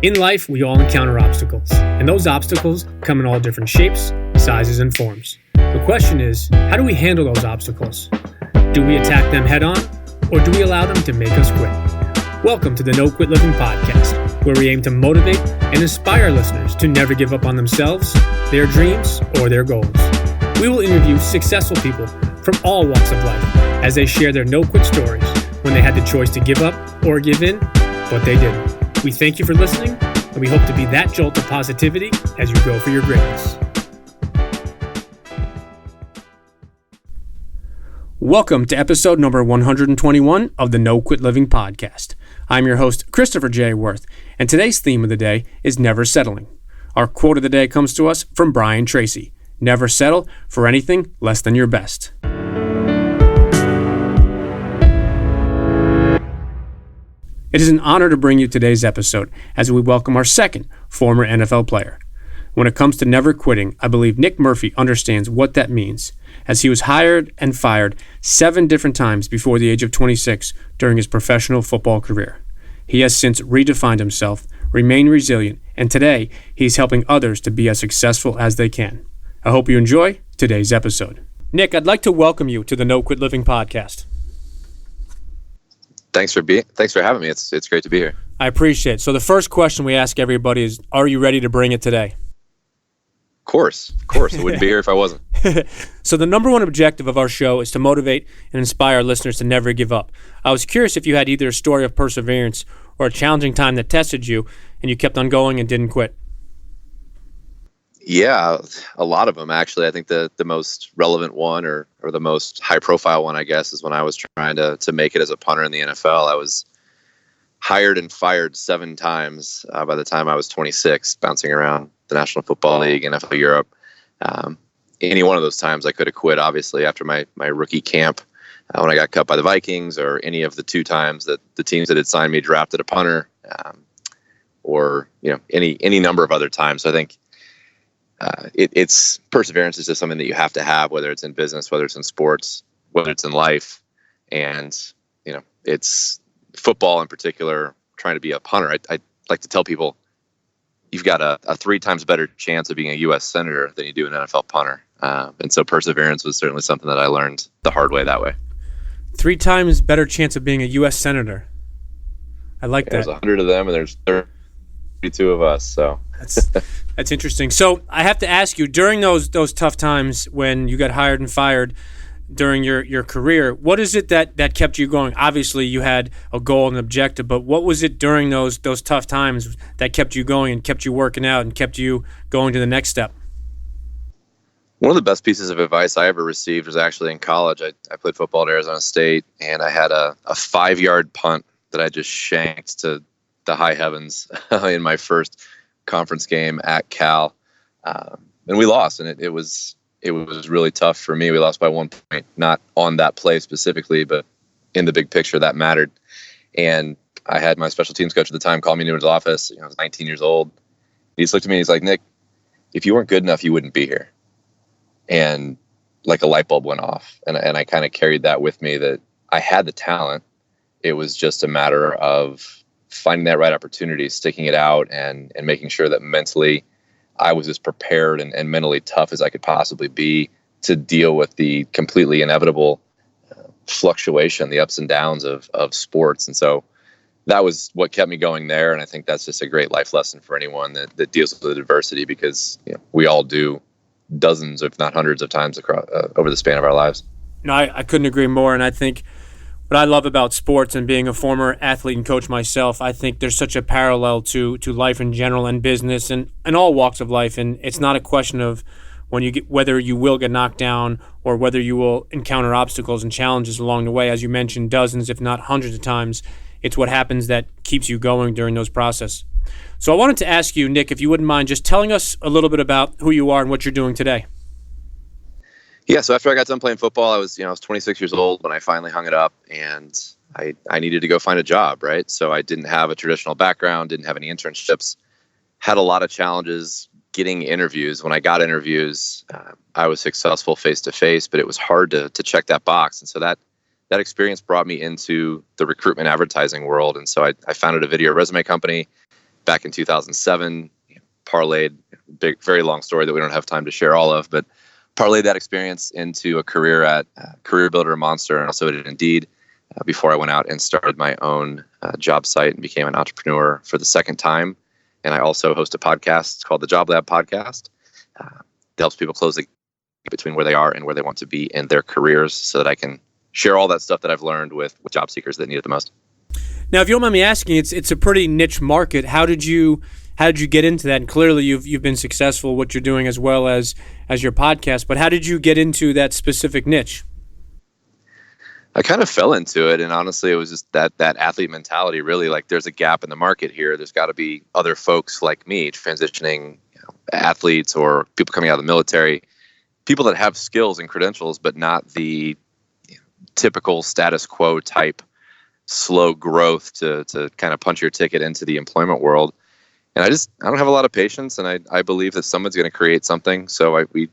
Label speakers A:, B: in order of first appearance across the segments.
A: In life, we all encounter obstacles, and those obstacles come in all different shapes, sizes, and forms. The question is, how do we handle those obstacles? Do we attack them head on, or do we allow them to make us quit? Welcome to the No Quit Living podcast, where we aim to motivate and inspire listeners to never give up on themselves, their dreams, or their goals. We will interview successful people from all walks of life as they share their no-quit stories when they had the choice to give up or give in, but they didn't. We thank you for listening, and we hope to be that jolt of positivity as you go for your greatness. Welcome to episode number 121 of the No Quit Living podcast. I'm your host, Christopher J. Worth, and today's theme of the day is never settling. Our quote of the day comes to us from Brian Tracy: "Never settle for anything less than your best." It is an honor to bring you today's episode as we welcome our second former NFL player. When it comes to never quitting, I believe Nick Murphy understands what that means, as he was hired and fired 7 different times before the age of 26 during his professional football career. He has since redefined himself, remained resilient, and today he's helping others to be as successful as they can. I hope you enjoy today's episode. Nick, I'd like to welcome you to the No Quit Living podcast.
B: Thanks for having me. It's great to be here.
A: I appreciate it. So the first question we ask everybody is, are you ready to bring it today?
B: Of course. I wouldn't be here if I wasn't.
A: So the number one objective of our show is to motivate and inspire listeners to never give up. I was curious if you had either a story of perseverance or a challenging time that tested you and you kept on going and didn't quit.
B: Yeah, a lot of them, actually. I think the most relevant one or the most high-profile one, I guess, is when I was trying to make it as a punter in the NFL. I was hired and fired 7 times by the time I was 26, bouncing around the National Football League, NFL Europe. Any one of those times I could have quit, obviously, after my rookie camp when I got cut by the Vikings, or any of the 2 times that the teams that had signed me drafted a punter, or any number of other times. So I think it's perseverance is just something that you have to have, whether it's in business, whether it's in sports, whether it's in life. And, it's football in particular, trying to be a punter. I like to tell people you've got a 3 times better chance of being a U.S. Senator than you do an NFL punter. And so perseverance was certainly something that I learned the hard way that way.
A: 3 times better chance of being a U.S. Senator. I like that.
B: There's 100 of them and there's 32 of us, so...
A: That's interesting. So I have to ask you, during those tough times when you got hired and fired during your career, what is it that kept you going? Obviously, you had a goal and an objective, but what was it during those tough times that kept you going and kept you working out and kept you going to the next step?
B: One of the best pieces of advice I ever received was actually in college. I played football at Arizona State, and I had a 5-yard punt that I just shanked to the high heavens in my first conference game at Cal, and we lost, and it was really tough for me. We lost by 1 point, not on that play specifically, but in the big picture that mattered. And I had my special teams coach at the time call me into his office. I was 19 years old. He just looked at me and he's like, "Nick, if you weren't good enough, you wouldn't be here." And like a light bulb went off, and I kind of carried that with me, that I had the talent. It was just a matter of finding that right opportunity, sticking it out, and making sure that mentally I was as prepared and mentally tough as I could possibly be to deal with the completely inevitable fluctuation, the ups and downs of sports. And so that was what kept me going there. And I think that's just a great life lesson for anyone that deals with adversity, because we all do dozens, if not hundreds of times across over the span of our lives.
A: No, I couldn't agree more. And I think what I love about sports, and being a former athlete and coach myself, I think there's such a parallel to life in general and business and all walks of life. And it's not a question of whether you will get knocked down or whether you will encounter obstacles and challenges along the way. As you mentioned, dozens, if not hundreds of times, it's what happens that keeps you going during those processes. So I wanted to ask you, Nick, if you wouldn't mind just telling us a little bit about who you are and what you're doing today.
B: Yeah, so after I got done playing football, I was 26 years old when I finally hung it up, and I needed to go find a job, right? So I didn't have a traditional background, didn't have any internships, had a lot of challenges getting interviews. When I got interviews, I was successful face-to-face, but it was hard to check that box. And so that experience brought me into the recruitment advertising world. And so I founded a video resume company, back in 2007, parlayed, very long story that we don't have time to share all of, but parlayed that experience into a career at CareerBuilder, Monster, and also at Indeed before I went out and started my own job site and became an entrepreneur for the second time. And I also host a podcast called the Job Lab Podcast that helps people close the gap between where they are and where they want to be in their careers, so that I can share all that stuff that I've learned with job seekers that need it the most.
A: Now, if you don't mind me asking, it's a pretty niche market. How did you get into that? And clearly, you've been successful what you're doing as well as your podcast. But how did you get into that specific niche?
B: I kind of fell into it, and honestly, it was just that athlete mentality. Really, like, there's a gap in the market here. There's got to be other folks like me, transitioning athletes or people coming out of the military, people that have skills and credentials, but not the typical status quo type slow growth to kind of punch your ticket into the employment world. And I don't have a lot of patience, and I believe that someone's going to create something. So we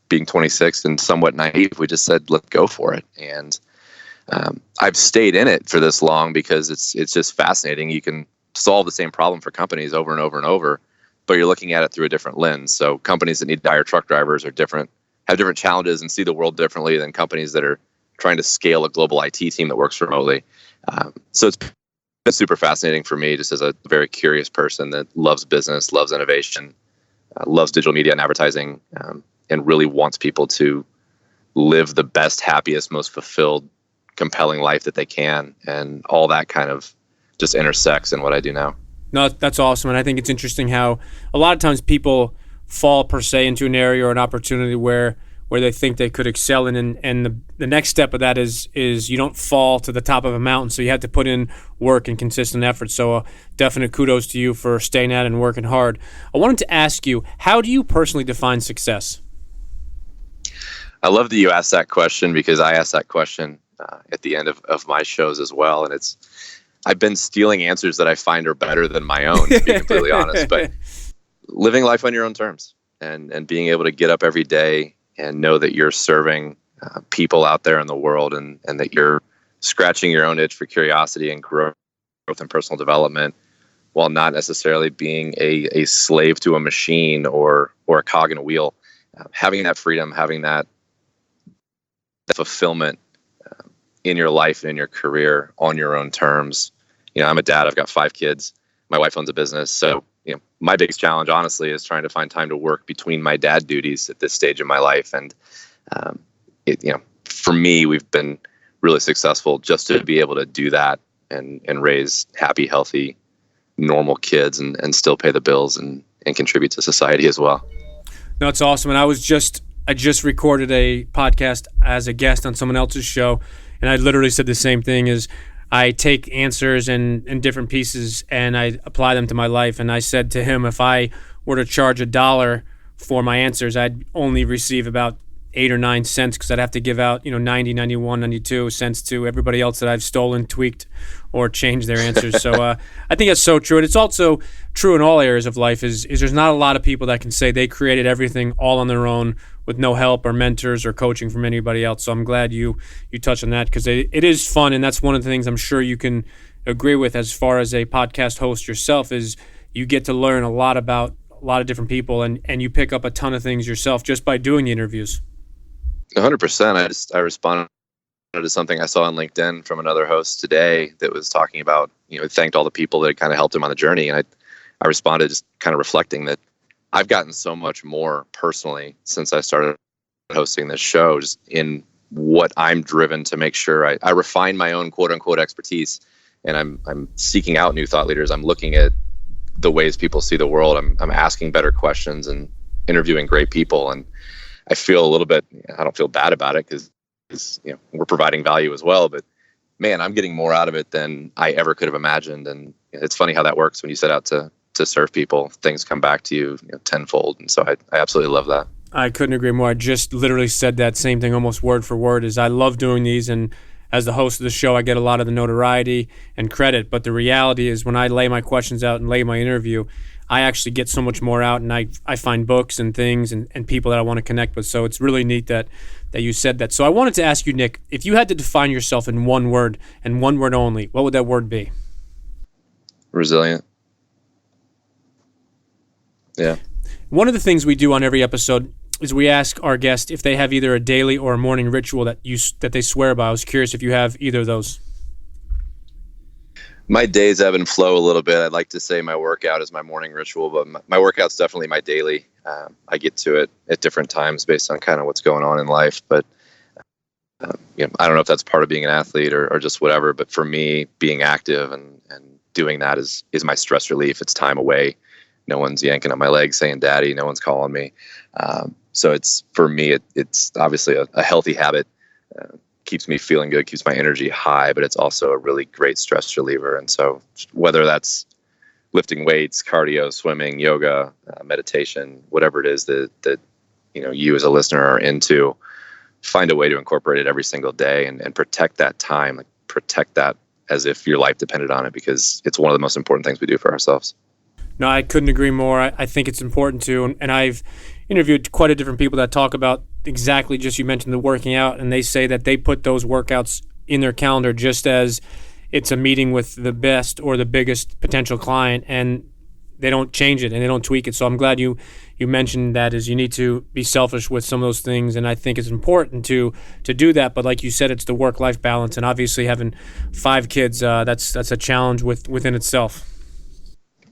B: being 26 and somewhat naive, we just said, let's go for it. And I've stayed in it for this long because it's just fascinating. You can solve the same problem for companies over and over and over, but you're looking at it through a different lens. So companies that need to hire truck drivers have different challenges and see the world differently than companies that are trying to scale a global IT team that works remotely. So it's been super fascinating for me, just as a very curious person that loves business, loves innovation, loves digital media and advertising, and really wants people to live the best, happiest, most fulfilled, compelling life that they can. And all that kind of just intersects in what I do now.
A: No, that's awesome. And I think it's interesting how a lot of times people fall per se into an area or an opportunity where they think they could excel in, and the next step of that is you don't fall to the top of a mountain, so you have to put in work and consistent effort. So definite kudos to you for staying at it and working hard. I wanted to ask you, how do you personally define success?
B: I love that you asked that question, because I asked that question at the end of my shows as well, and I've been stealing answers that I find are better than my own, to be completely honest. But living life on your own terms and being able to get up every day and know that you're serving people out there in the world, and that you're scratching your own itch for curiosity and growth and personal development, while not necessarily being a slave to a machine or a cog in a wheel. Having that freedom, having that fulfillment in your life and in your career on your own terms. I'm a dad. I've got 5 kids. My wife owns a business. So, my biggest challenge, honestly, is trying to find time to work between my dad duties at this stage of my life. And, for me, we've been really successful just to be able to do that and raise happy, healthy, normal kids and still pay the bills and contribute to society as well.
A: No, it's awesome. And I just recorded a podcast as a guest on someone else's show, and I literally said the same thing. Is I take answers and different pieces and I apply them to my life. And I said to him, if I were to charge $1 for my answers, I'd only receive about 8 or 9 cents, because I'd have to give out 90, 91, 92 cents to everybody else that I've stolen, tweaked, or changed their answers. So I think that's so true. And it's also true in all areas of life is there's not a lot of people that can say they created everything all on their own with no help or mentors or coaching from anybody else. So I'm glad you touched on that, because it is fun, and that's one of the things I'm sure you can agree with as far as a podcast host yourself, is you get to learn a lot about a lot of different people, and you pick up a ton of things yourself just by doing the interviews.
B: 100%. I responded to something I saw on LinkedIn from another host today that was talking about, thanked all the people that kind of helped him on the journey. And I responded just kind of reflecting that I've gotten so much more personally since I started hosting this show, just in what I'm driven to make sure I refine my own quote unquote expertise. And I'm seeking out new thought leaders. I'm looking at the ways people see the world. I'm asking better questions and interviewing great people. And I feel a little bit, I don't feel bad about it, because we're providing value as well. But man, I'm getting more out of it than I ever could have imagined. And it's funny how that works. When you set out to serve people, things come back to you, tenfold. And so I absolutely love that.
A: I couldn't agree more. I just literally said that same thing almost word for word. Is I love doing these, and as the host of the show, I get a lot of the notoriety and credit. But the reality is, when I lay my questions out and lay my interview, I actually get so much more out, and I find books and things and people that I want to connect with. So it's really neat that you said that. So I wanted to ask you, Nick, if you had to define yourself in one word, and one word only, what would that word be?
B: Resilient. Yeah.
A: One of the things we do on every episode is we ask our guests if they have either a daily or a morning ritual that they swear by. I was curious if you have either of those.
B: My days ebb and flow a little bit. I'd like to say my workout is my morning ritual, but my workout's definitely my daily. I get to it at different times based on kind of what's going on in life. But I don't know if that's part of being an athlete or just whatever. But for me, being active and doing that is my stress relief. It's time away. No one's yanking on my leg saying "Daddy." No one's calling me. So it's for me. It's obviously a healthy habit. Keeps me feeling good, keeps my energy high, but it's also a really great stress reliever. And so whether that's lifting weights, cardio, swimming, yoga, meditation, whatever it is that you as a listener are into, find a way to incorporate it every single day and protect that time, like protect that as if your life depended on it, because it's one of the most important things we do for ourselves.
A: No, I couldn't agree more. I think it's important too. And I've interviewed quite a different people that talk about exactly just you mentioned the working out, and they say that they put those workouts in their calendar just as it's a meeting with the best or the biggest potential client, and they don't change it and they don't tweak it. So I'm glad you mentioned that, is you need to be selfish with some of those things, and I think it's important to do that. But like you said, it's the work-life balance, and obviously having 5 kids, that's a challenge within itself.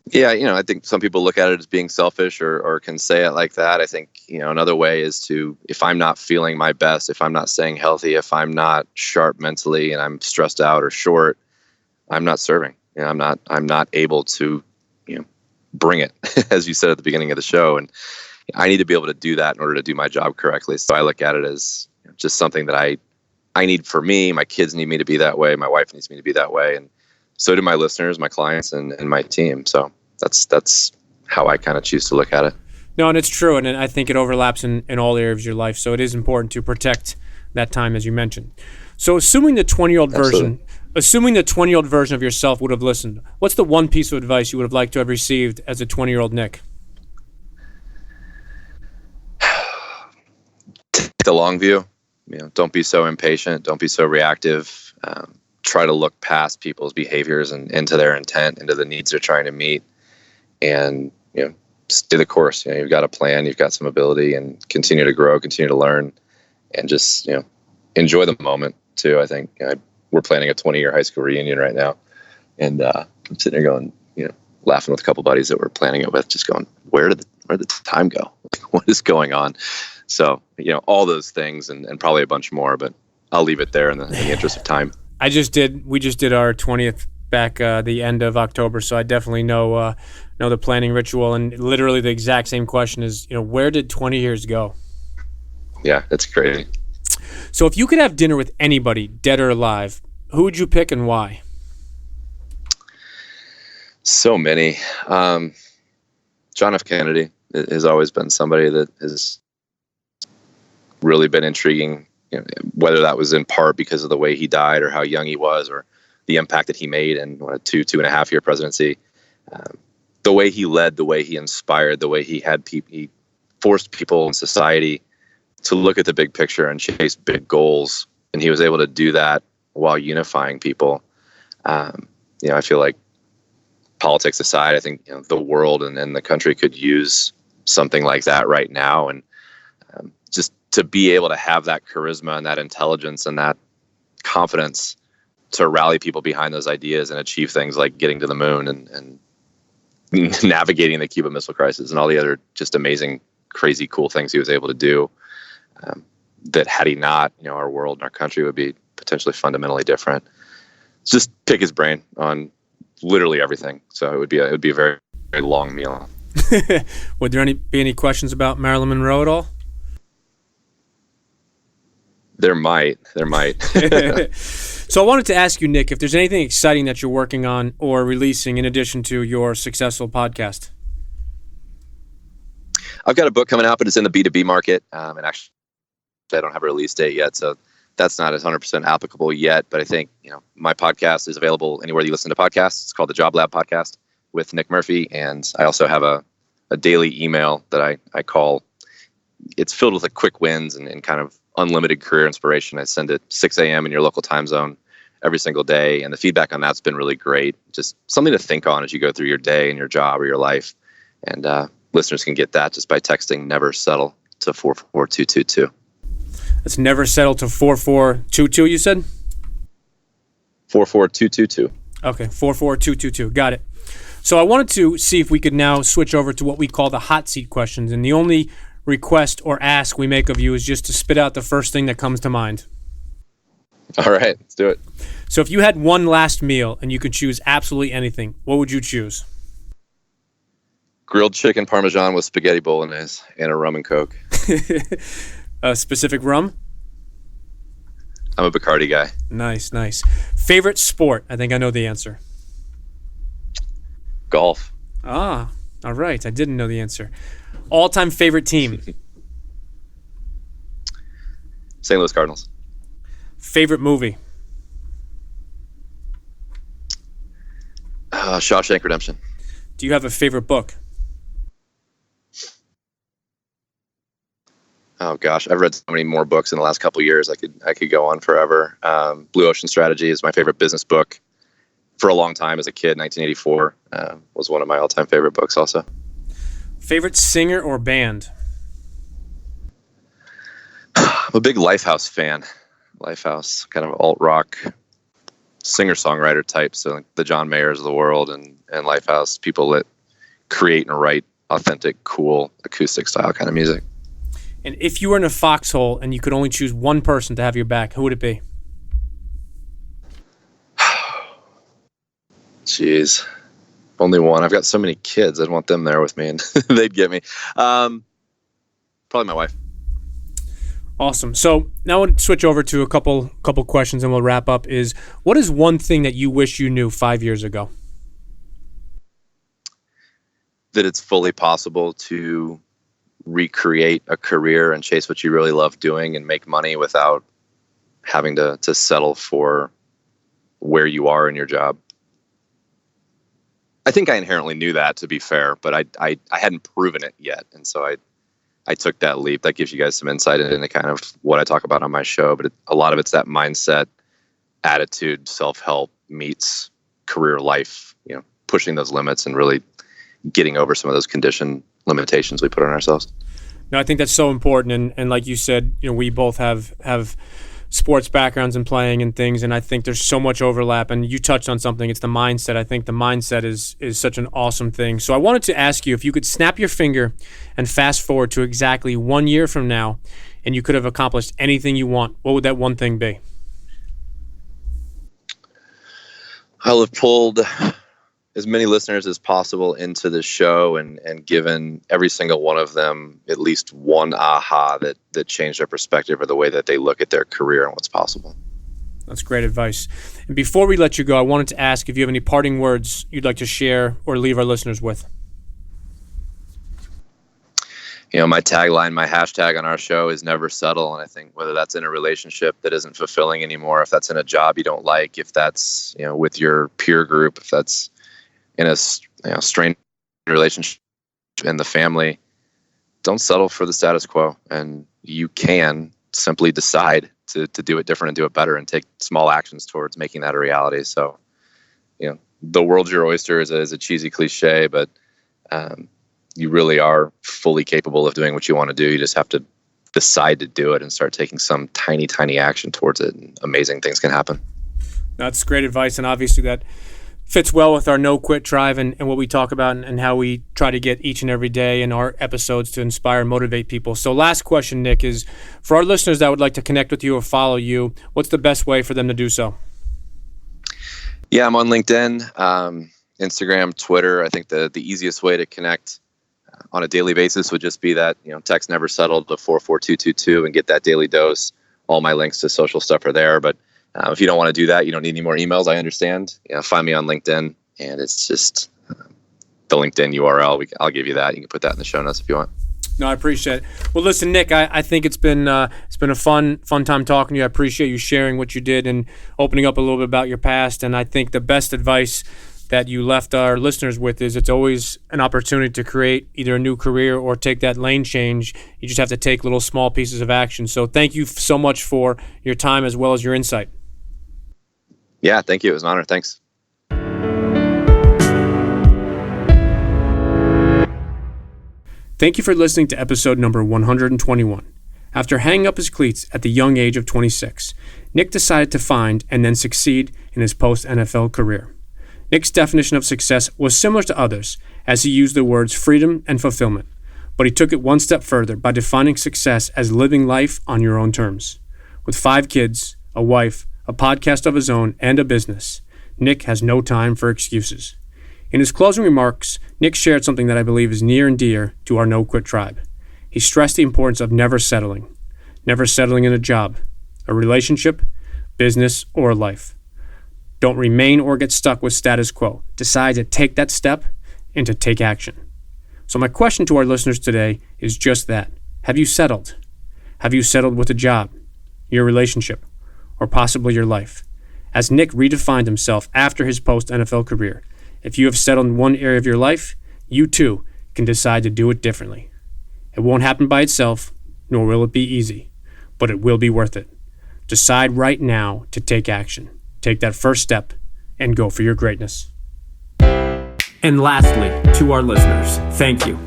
B: Yeah, I think some people look at it as being selfish or can say it like that. I think, another way is to, if I'm not feeling my best, if I'm not staying healthy, if I'm not sharp mentally and I'm stressed out or short, I'm not serving. I'm not able to, bring it, as you said at the beginning of the show. And I need to be able to do that in order to do my job correctly. So I look at it as just something that I need for me. My kids need me to be that way. My wife needs me to be that way. And so do my listeners, my clients, and my team. So that's how I kind of choose to look at it.
A: No, and it's true, and I think it overlaps in all areas of your life. So it is important to protect that time, as you mentioned. So assuming the 20-year-old version of yourself would have listened, what's the one piece of advice you would have liked to have received as a 20-year-old Nick?
B: Take the long view. Don't be so impatient. Don't be so reactive. Try to look past people's behaviors and into their intent, into the needs they're trying to meet, and stay the course. You've got a plan, you've got some ability, and continue to grow, continue to learn, and just enjoy the moment too. I think we're planning a 20-year high school reunion right now, and I'm sitting there going, laughing with a couple buddies that we're planning it with, just going, where did the time go? What is going on? So all those things and probably a bunch more, but I'll leave it there in the interest of time. We just did our 20th back the end of October, so I definitely know the planning ritual, and literally the exact same question is, where did 20 years go? Yeah, that's crazy.
A: So if you could have dinner with anybody, dead or alive, who would you pick and why?
B: So many. John F. Kennedy has always been somebody that has really been intriguing, whether that was in part because of the way he died or how young he was or the impact that he made in a 2.5 year presidency. The way he led, the way he inspired, the way he forced people in society to look at the big picture and chase big goals. And he was able to do that while unifying people. I feel like, politics aside, I think the world and the country could use something like that right now. And just to be able to have that charisma and that intelligence and that confidence to rally people behind those ideas and achieve things like getting to the moon and navigating the Cuban Missile Crisis and all the other just amazing, crazy, cool things he was able to do, that had he not, our world and our country would be potentially fundamentally different. Just pick his brain on literally everything. So it would be a very, very long meal.
A: Would there be any questions about Marilyn Monroe at all?
B: There might.
A: So I wanted to ask you, Nick, if there's anything exciting that you're working on or releasing in addition to your successful podcast.
B: I've got a book coming out, but it's in the B2B market. And actually, I don't have a release date yet, so that's not 100% applicable yet. But I think, my podcast is available anywhere you listen to podcasts. It's called the Job Lab Podcast with Nick Murphy. And I also have a daily email that I call, it's filled with quick wins and kind of unlimited career inspiration. I send it 6 a.m. in your local time zone every single day. And the feedback on that's been really great. Just something to think on as you go through your day and your job or your life. And listeners can get that just by texting never settle to 44222.
A: That's never settle to 4422, you said?
B: 44222.
A: Okay, 44222. Got it. So I wanted to see if we could now switch over to what we call the hot seat questions. And the only request or ask we make of you is just to spit out the first thing that comes to mind.
B: All right, let's do it.
A: So if you had one last meal and you could choose absolutely anything, what would you choose?
B: Grilled chicken parmesan with spaghetti bolognese and a rum and Coke.
A: A specific rum?
B: I'm a Bacardi guy.
A: Nice, nice. Favorite sport? I think I know the answer.
B: Golf.
A: Ah, all right. I didn't know the answer. All-time favorite team?
B: St. Louis Cardinals.
A: Favorite movie?
B: Shawshank Redemption.
A: Do you have a favorite book?
B: Oh gosh, I've read so many more books in the last couple of years. I could go on forever. Blue Ocean Strategy is my favorite business book. For a long time as a kid, 1984 was one of my all-time favorite books also.
A: Favorite singer or band?
B: I'm a big Lifehouse fan. Lifehouse, kind of alt-rock singer-songwriter type. So like the John Mayers of the world and Lifehouse, people that create and write authentic, cool, acoustic style kind of music.
A: And if you were in a foxhole and you could only choose one person to have your back, who would it be?
B: Jeez. Only one. I've got so many kids. I'd want them there with me and they'd get me. Probably my wife.
A: Awesome. So now I want to switch over to a couple questions and we'll wrap up. Is what is one thing that you wish you knew 5 years ago?
B: That it's fully possible to recreate a career and chase what you really love doing and make money without having to settle for where you are in your job. I think I inherently knew that, to be fair, but I hadn't proven it yet. And so I took that leap. That gives you guys some insight into kind of what I talk about on my show. But a lot of it's that mindset, attitude, self-help meets career life, pushing those limits and really getting over some of those condition limitations we put on ourselves.
A: No, I think that's so important. And like you said, we both have sports backgrounds and playing and things, and I think there's so much overlap. And you touched on something. It's the mindset. I think the mindset is such an awesome thing. So I wanted to ask you, if you could snap your finger and fast forward to exactly 1 year from now, and you could have accomplished anything you want, what would that one thing be?
B: I'll have pulled as many listeners as possible into the show and given every single one of them at least one aha that changed their perspective or the way that they look at their career and what's possible.
A: That's great advice. And before we let you go, I wanted to ask if you have any parting words you'd like to share or leave our listeners with.
B: My tagline, my hashtag on our show is never settle. And I think whether that's in a relationship that isn't fulfilling anymore, if that's in a job you don't like, if that's, with your peer group, if that's in a strained relationship in the family, don't settle for the status quo. And you can simply decide to do it different and do it better and take small actions towards making that a reality. So, the world's your oyster is a cheesy cliche, but you really are fully capable of doing what you want to do. You just have to decide to do it and start taking some tiny, tiny action towards it. And amazing things can happen.
A: That's great advice. And obviously that fits well with our no quit drive and what we talk about and how we try to get each and every day in our episodes to inspire and motivate people. So last question, Nick, is for our listeners that would like to connect with you or follow you, what's the best way for them to do so?
B: Yeah, I'm on LinkedIn, Instagram, Twitter. I think the easiest way to connect on a daily basis would just be that, text never settle to 44222 and get that daily dose. All my links to social stuff are there, but if you don't want to do that, you don't need any more emails, I understand. Find me on LinkedIn, and it's just the LinkedIn URL. I'll give you that. You can put that in the show notes if you want.
A: No, I appreciate it. Well, listen, Nick, I think it's been a fun time talking to you. I appreciate you sharing what you did and opening up a little bit about your past. And I think the best advice that you left our listeners with is it's always an opportunity to create either a new career or take that lane change. You just have to take little small pieces of action. So thank you so much for your time as well as your insight.
B: Yeah, thank you. It was an honor. Thanks.
A: Thank you for listening to episode number 121. After hanging up his cleats at the young age of 26, Nick decided to find and then succeed in his post-NFL career. Nick's definition of success was similar to others, as he used the words freedom and fulfillment, but he took it one step further by defining success as living life on your own terms. With 5 kids, a wife, a podcast of his own, and a business, Nick has no time for excuses. In his closing remarks, Nick shared something that I believe is near and dear to our no-quit tribe. He stressed the importance of never settling in a job, a relationship, business, or life. Don't remain or get stuck with status quo. Decide to take that step and to take action. So my question to our listeners today is just that. Have you settled? Have you settled with a job, your relationship, or possibly your life? As Nick redefined himself after his post-NFL career, if you have settled in one area of your life, you too can decide to do it differently. It won't happen by itself, nor will it be easy, but it will be worth it. Decide right now to take action. Take that first step and go for your greatness. And lastly, to our listeners, thank you.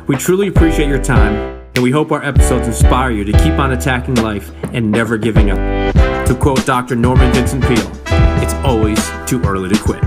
A: We truly appreciate your time, and we hope our episodes inspire you to keep on attacking life and never giving up. To quote Dr. Norman Vincent Peale, it's always too early to quit.